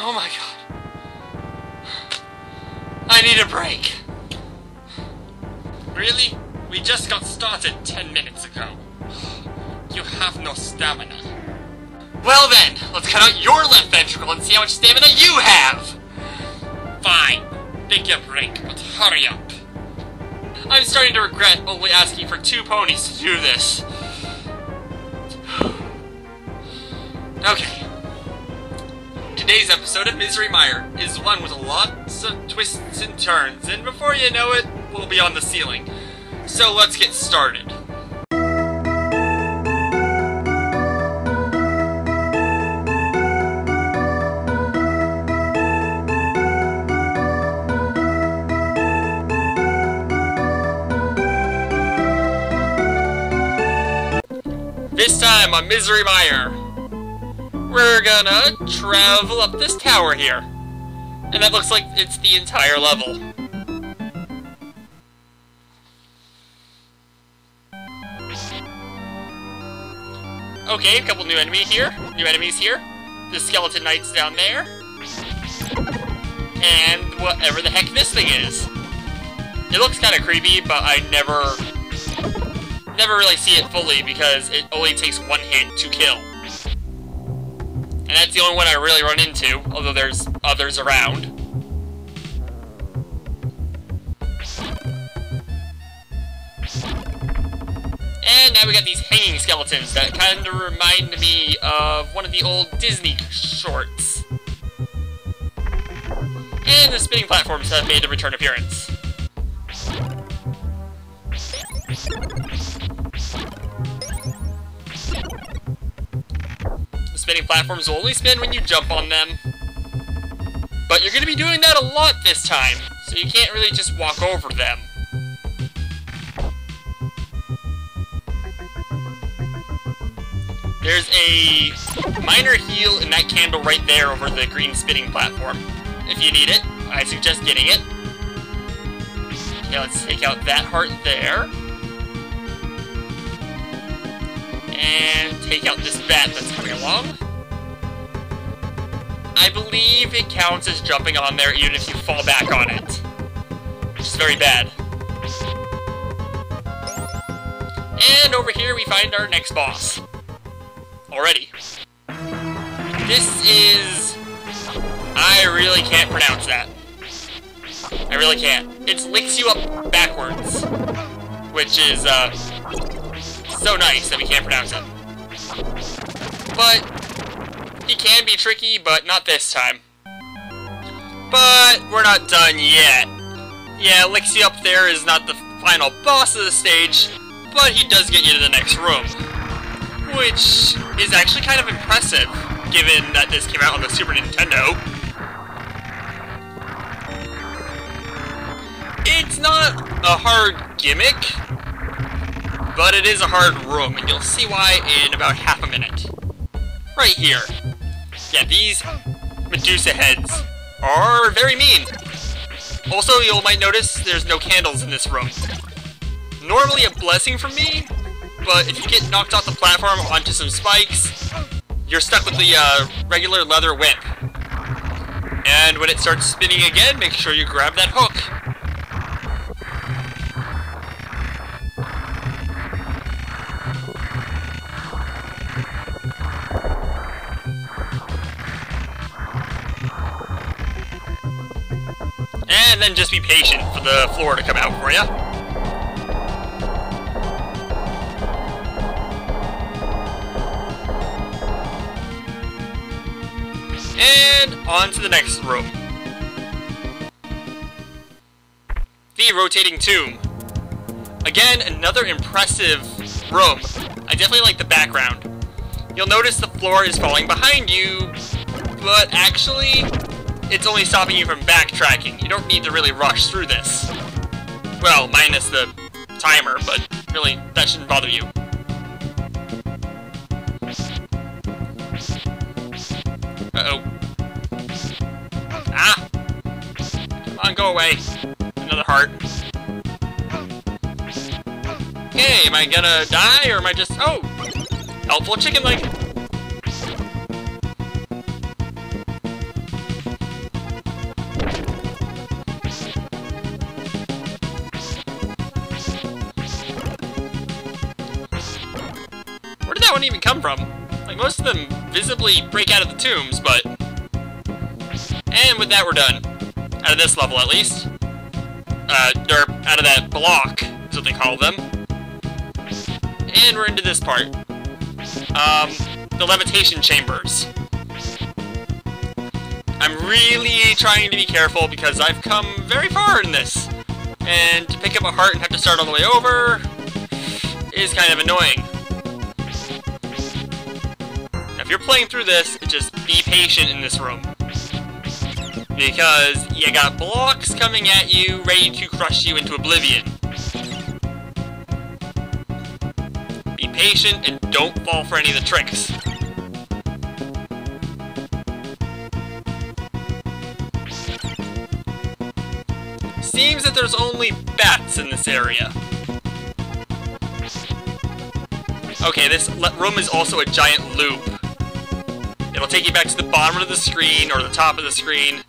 Oh my god. I need a break. Really? We just got started 10 minutes ago. You have no stamina. Well then, let's cut out your left ventricle and see how much stamina you have! Fine. Take your break, but hurry up. I'm starting to regret only asking for 2 ponies to do this. Okay. Today's episode of Misery Mire is one with lots of twists and turns, and before you know it, we'll be on the ceiling. So let's get started. This time on Misery Mire, we're gonna travel up this tower here. And that looks like it's the entire level. Okay, a couple new enemies here. The skeleton knights down there. And whatever the heck this thing is. It looks kind of creepy, but I never really see it fully because it only takes 1 hit to kill. And that's the only one I really run into, although there's others around. And now we got these hanging skeletons that kind of remind me of one of the old Disney shorts. And the spinning platforms have made a return appearance. Spinning platforms will only spin when you jump on them. But you're going to be doing that a lot this time, so you can't really just walk over them. There's a minor heal in that candle right there over the green spinning platform. If you need it, I suggest getting it. Okay, let's take out that heart there. And take out this bat that's coming along. I believe it counts as jumping on there even if you fall back on it. Which is very bad. And over here we find our next boss. Already. This is... I really can't pronounce that. I really can't. It licks you up backwards. Which is, so nice that we can't pronounce it. But he can be tricky, but not this time. But we're not done yet. Yeah, licks you up there is not the final boss of the stage, but he does get you to the next room. Which is actually kind of impressive, given that this came out on the Super Nintendo. It's not a hard gimmick, but it is a hard room, and you'll see why in about half a minute. Right here. Yeah, these Medusa heads are very mean. Also, you might notice there's no candles in this room. Normally a blessing for me, but if you get knocked off the platform onto some spikes, you're stuck with the regular leather whip. And when it starts spinning again, make sure you grab that hook. And then just be patient for the floor to come out for you. And on to the next room. The rotating tomb. Again, another impressive room. I definitely like the background. You'll notice the floor is falling behind you, but actually, it's only stopping you from backtracking. You don't need to really rush through this. Well, minus the timer, but really, that shouldn't bother you. Uh-oh. Ah! Come on, go away. Another heart. Okay, am I gonna die, or am I just... Oh! Helpful chicken leg! spawn even come from? Like, most of them visibly break out of the tombs, but... And with that, we're done. Out of this level, at least. Or out of that block, is what they call them. And we're into this part. The levitation chambers. I'm really trying to be careful because I've come very far in this. And to pick up a heart and have to start all the way over is kind of annoying. Now, if you're playing through this, just be patient in this room. Because you got blocks coming at you, ready to crush you into oblivion. Be patient and don't fall for any of the tricks. Seems that there's only bats in this area. Okay, this room is also a giant loop. It'll take you back to the bottom of the screen or the top of the screen.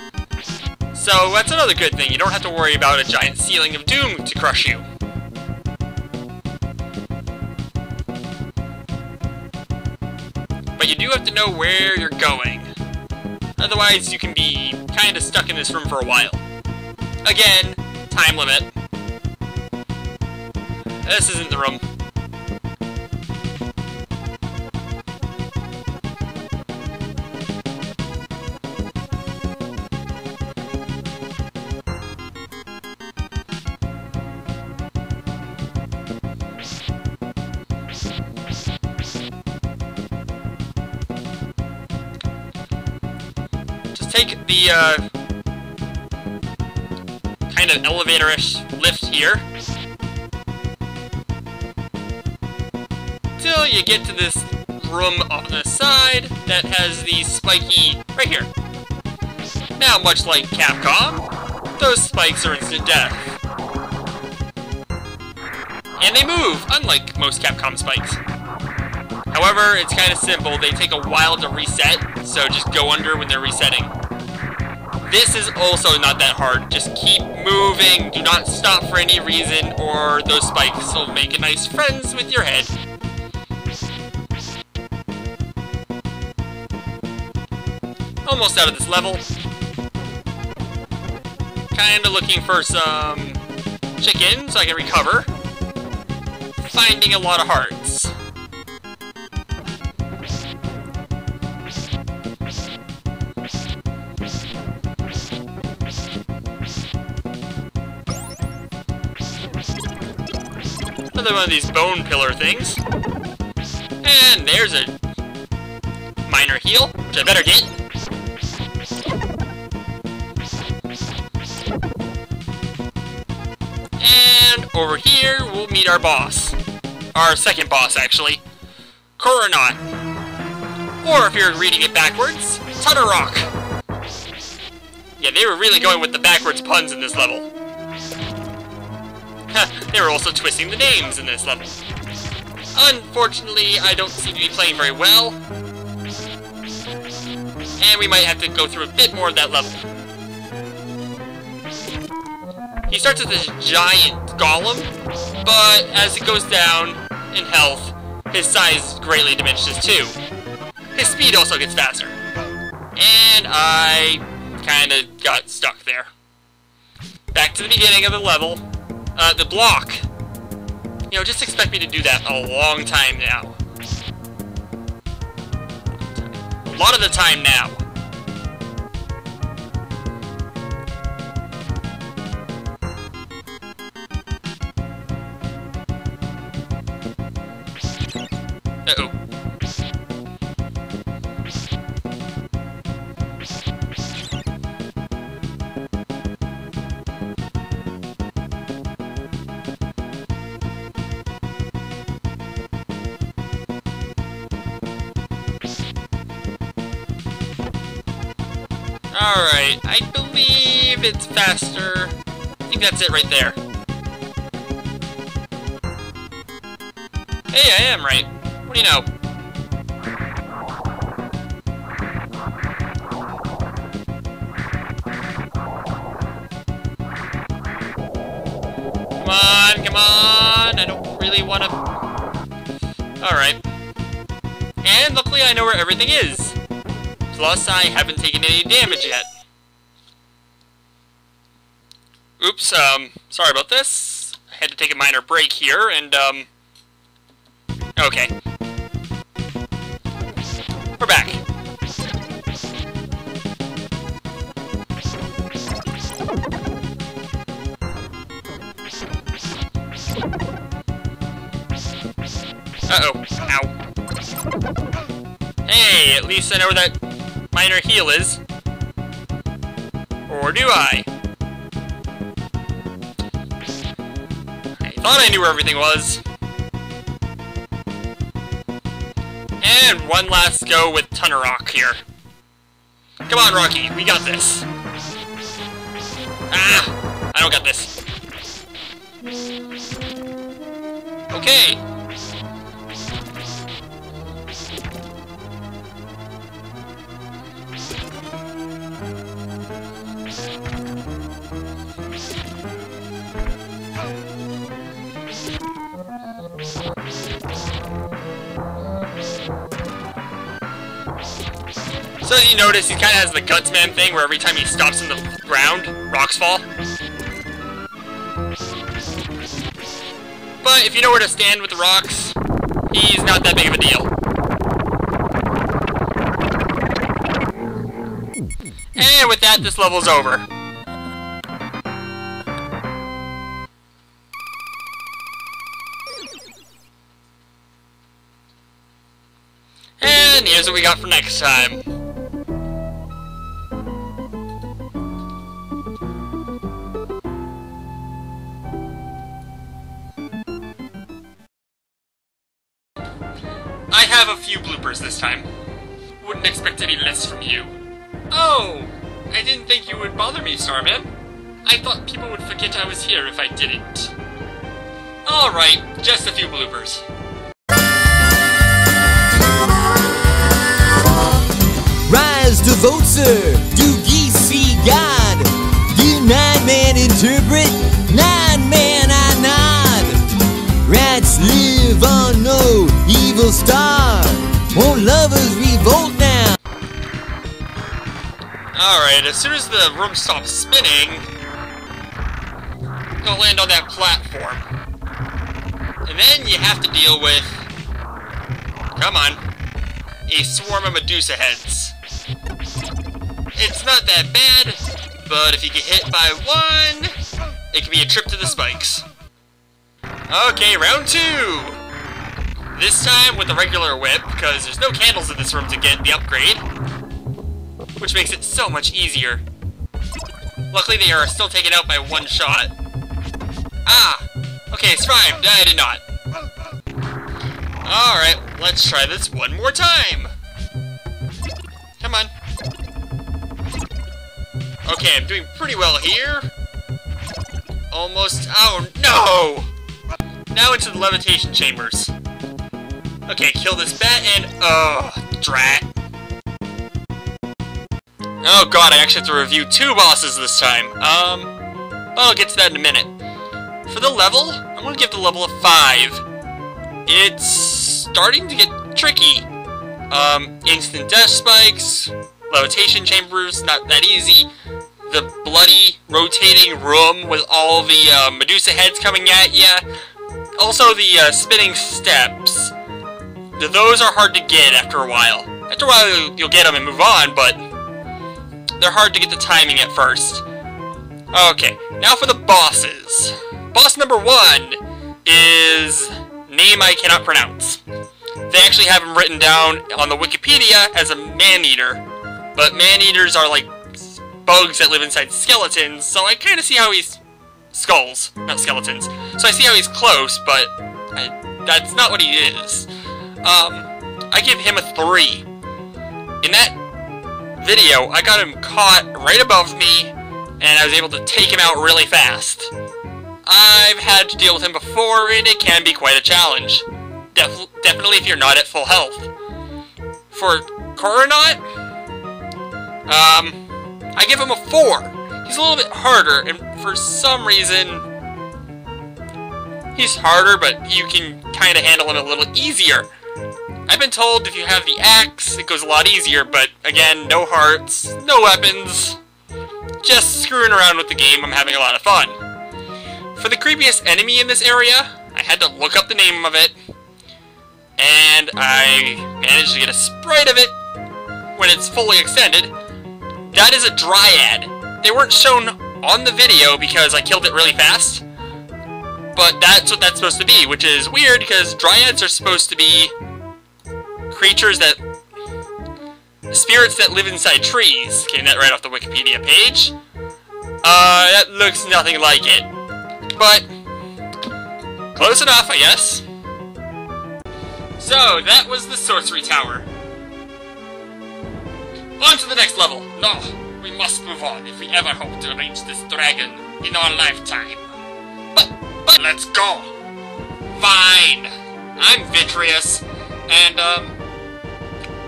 So that's another good thing. You don't have to worry about a giant ceiling of doom to crush you. But you do have to know where you're going. Otherwise, you can be kind of stuck in this room for a while. Again, time limit. This isn't the room. Just take the, kind of elevator-ish lift here. Till you get to this room on the side that has the spiky right here. Now, much like Capcom, those spikes are instant death. And they move, unlike most Capcom spikes. However, it's kind of simple. They take a while to reset, so just go under when they're resetting. This is also not that hard. Just keep moving. Do not stop for any reason, or those spikes will make a nice friends with your head. Almost out of this level. Kinda looking for some chicken so I can recover. Finding a lot of hearts. Another one of these bone pillar things. And there's a minor heal, which I better get. And over here, we'll meet our boss. Our second boss, actually. Coronaut. Or if you're reading it backwards, Tutterrock. Yeah, they were really going with the backwards puns in this level. They were also twisting the names in this level. Unfortunately, I don't seem to be playing very well. And we might have to go through a bit more of that level. He starts with this giant golem, but as it goes down in health, his size greatly diminishes too. His speed also gets faster. And I kinda got stuck there. Back to the beginning of the level. The block. You know, just expect me to do that a long time now. A lot of the time now. Uh-oh. Alright, I believe it's faster. I think that's it right there. Hey, I am right. What do you know? Come on, come on! I don't really want to... Alright. And luckily I know where everything is. Plus, I haven't taken any damage yet. Oops, sorry about this. I had to take a minor break here, and, okay. We're back. Uh-oh. Ow. Hey, at least I know where that minor heal is. Or do I? I thought I knew where everything was. And one last go with Ton of Rock here. Come on, Rocky, we got this. Ah! I don't got this. Okay. So as you notice, he kind of has the Gutsman thing where every time he stops in the ground, rocks fall. But if you know where to stand with the rocks, he's not that big of a deal. And with that, this level's over. And here's what we got for next time. I have a few bloopers this time. Wouldn't expect any less from you. Oh! I didn't think you would bother me, Starman. I thought people would forget I was here if I didn't. Alright, just a few bloopers. Rise to vote, sir. Do ye see God? Do 9-man interpret? 9-man I nod. Rats live on no evil star. Won't lovers revolt now? Alright, as soon as the room stops spinning, you'll land on that platform. And then you have to deal with, come on, a swarm of Medusa heads. It's not that bad, but if you get hit by one, it can be a trip to the spikes. Okay, round 2! This time with a regular whip, because there's no candles in this room to get the upgrade, which makes it so much easier. Luckily they are still taken out by one shot. Ah! Okay, Scribe, I did not. Alright, let's try this one more time. Come on. Okay, I'm doing pretty well here. Almost. Oh, no! Now into the levitation chambers. Okay, kill this bat and... oh, drat. Oh god, I actually have to review 2 bosses this time. I'll get to that in a minute. For the level, I'm gonna give the level a 5. It's starting to get tricky. Instant death spikes, levitation chambers, not that easy. The bloody, rotating room with all the Medusa heads coming at ya. Also the spinning steps. Those are hard to get after a while. After a while you'll get them and move on, but they're hard to get the timing at first. Okay, now for the bosses. Boss number 1 is name I cannot pronounce. They actually have him written down on the Wikipedia as a man-eater. But man-eaters are like bugs that live inside skeletons, so I kind of see how he's... skulls, not skeletons. So I see how he's close, but that's not what he is. I give him a 3. In that video, I got him caught right above me, and I was able to take him out really fast. I've had to deal with him before, and it can be quite a challenge. Definitely if you're not at full health. For Coronaut, I give him a 4. He's a little bit harder, and for some reason, he's harder, but you can kind of handle him a little easier. I've been told if you have the axe, it goes a lot easier, but again, no hearts, no weapons. Just screwing around with the game, I'm having a lot of fun. For the creepiest enemy in this area, I had to look up the name of it, and I managed to get a sprite of it when it's fully extended. That is a dryad. They weren't shown on the video because I killed it really fast, but that's what that's supposed to be, which is weird because dryads are supposed to be creatures that... spirits that live inside trees. Came that right off the Wikipedia page. That looks nothing like it. But, close enough, I guess. So, that was the Sorcery Tower. On to the next level. No, we must move on if we ever hope to reach this dragon in our lifetime. But let's go. Fine. I'm Vitreous, and,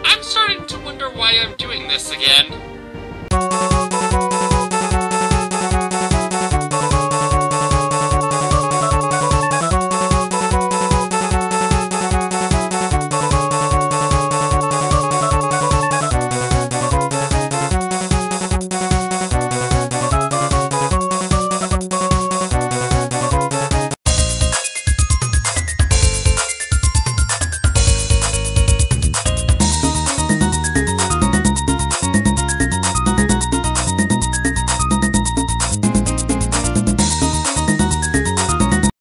I'm starting to wonder why I'm doing this again.